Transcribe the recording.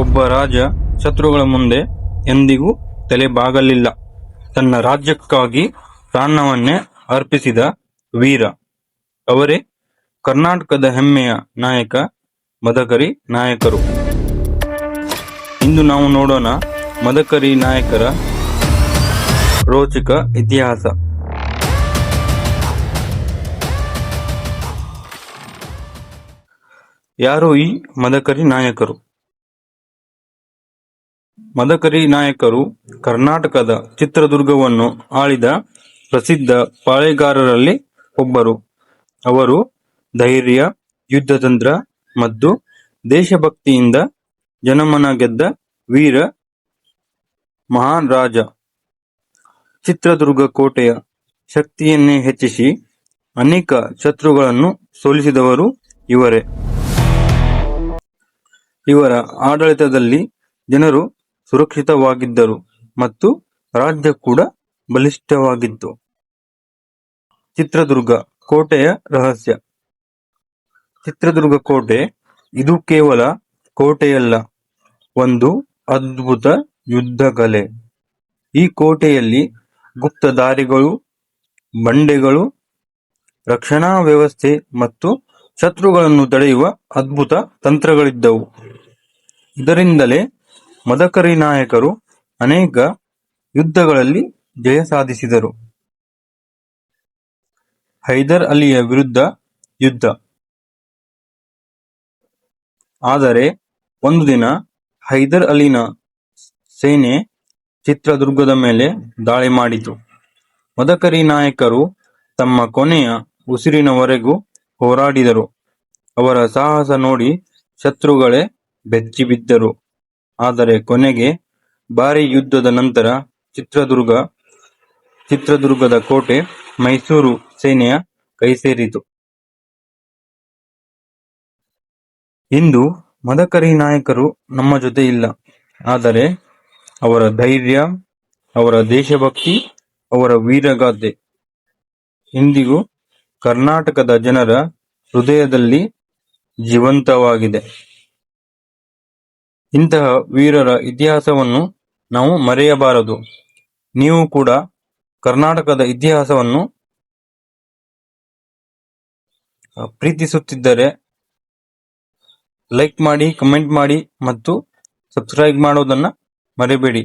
ಒಬ್ಬ ರಾಜ ಶತ್ರುಗಳ ಮುಂದೆ ಎಂದಿಗೂ ತಲೆಬಾಗಲಿಲ್ಲ. ತನ್ನ ರಾಜ್ಯಕ್ಕಾಗಿ ಪ್ರಾಣವನ್ನೇ ಅರ್ಪಿಸಿದ ವೀರ. ಅವರೇ ಕರ್ನಾಟಕದ ಹೆಮ್ಮೆಯ ನಾಯಕ ಮದಕರಿ ನಾಯಕರು. ಇಂದು ನಾವು ನೋಡೋಣ ಮದಕರಿ ನಾಯಕರ ರೋಚಕ ಇತಿಹಾಸ. ಯಾರು ಈ ಮದಕರಿ ನಾಯಕರು? ಮದಕರಿ ನಾಯಕರು ಕರ್ನಾಟಕದ ಚಿತ್ರದುರ್ಗವನ್ನು ಆಳಿದ ಪ್ರಸಿದ್ಧ ಪಾಳೆಗಾರರಲ್ಲಿ ಒಬ್ಬರು. ಅವರು ಧೈರ್ಯ, ಯುದ್ಧತಂತ್ರ ಮತ್ತು ದೇಶಭಕ್ತಿಯಿಂದ ಜನಮನ ಗೆದ್ದ ವೀರ ಮಹಾನ್ ರಾಜ. ಚಿತ್ರದುರ್ಗ ಕೋಟೆಯ ಶಕ್ತಿಯನ್ನೇ ಹೆಚ್ಚಿಸಿ ಅನೇಕ ಶತ್ರುಗಳನ್ನು ಸೋಲಿಸಿದವರು ಇವರೇ. ಇವರ ಆಡಳಿತದಲ್ಲಿ ಜನರು ಸುರಕ್ಷಿತವಾಗಿದ್ದರು ಮತ್ತು ರಾಜ್ಯ ಕೂಡ ಬಲಿಷ್ಠವಾಗಿತ್ತು. ಚಿತ್ರದುರ್ಗ ಕೋಟೆಯ ರಹಸ್ಯ. ಚಿತ್ರದುರ್ಗ ಕೋಟೆ ಇದು ಕೇವಲ ಕೋಟೆಯಲ್ಲ, ಒಂದು ಅದ್ಭುತ ಯುದ್ಧ ಕಲೆ. ಈ ಕೋಟೆಯಲ್ಲಿ ಗುಪ್ತದಾರಿಗಳು, ಬಂಡೆಗಳು, ರಕ್ಷಣಾ ವ್ಯವಸ್ಥೆ ಮತ್ತು ಶತ್ರುಗಳನ್ನು ತಡೆಯುವ ಅದ್ಭುತ ತಂತ್ರಗಳಿದ್ದವು. ಇದರಿಂದಲೇ ಮದಕರಿ ನಾಯಕರು ಅನೇಕ ಯುದ್ಧಗಳಲ್ಲಿ ಜಯ ಸಾಧಿಸಿದರು. ಹೈದರ್ ಅಲಿಯ ವಿರುದ್ಧ ಯುದ್ಧ. ಆದರೆ ಒಂದು ದಿನ ಹೈದರ್ ಅಲಿನ ಸೇನೆ ಚಿತ್ರದುರ್ಗದ ಮೇಲೆ ದಾಳಿ ಮಾಡಿತು. ಮದಕರಿ ನಾಯಕರು ತಮ್ಮ ಕೊನೆಯ ಉಸಿರಿನವರೆಗೂ ಹೋರಾಡಿದರು. ಅವರ ಸಾಹಸ ನೋಡಿ ಶತ್ರುಗಳೇ ಬೆಚ್ಚಿಬಿದ್ದರು. ಆದರೆ ಕೊನೆಗೆ ಭಾರೀ ಯುದ್ಧದ ನಂತರ ಚಿತ್ರದುರ್ಗದ ಕೋಟೆ ಮೈಸೂರು ಸೇನೆಯ ಕೈಸೇರಿತು. ಇಂದು ಮದಕರಿ ನಾಯಕರು ನಮ್ಮ ಜೊತೆ ಇಲ್ಲ, ಆದರೆ ಅವರ ಧೈರ್ಯ, ಅವರ ದೇಶಭಕ್ತಿ, ಅವರ ವೀರಗಾಥೆ ಇಂದಿಗೂ ಕರ್ನಾಟಕದ ಜನರ ಹೃದಯದಲ್ಲಿ ಜೀವಂತವಾಗಿದೆ. ಇಂತಹ ವೀರರ ಇತಿಹಾಸವನ್ನು ನಾವು ಮರೆಯಬಾರದು. ನೀವು ಕೂಡ ಕರ್ನಾಟಕದ ಇತಿಹಾಸವನ್ನು ಪ್ರೀತಿಸುತ್ತಿದ್ದರೆ ಲೈಕ್ ಮಾಡಿ, ಕಮೆಂಟ್ ಮಾಡಿ ಮತ್ತು ಸಬ್ಸ್ಕ್ರೈಬ್ ಮಾಡೋದನ್ನ ಮರೆಯಬೇಡಿ.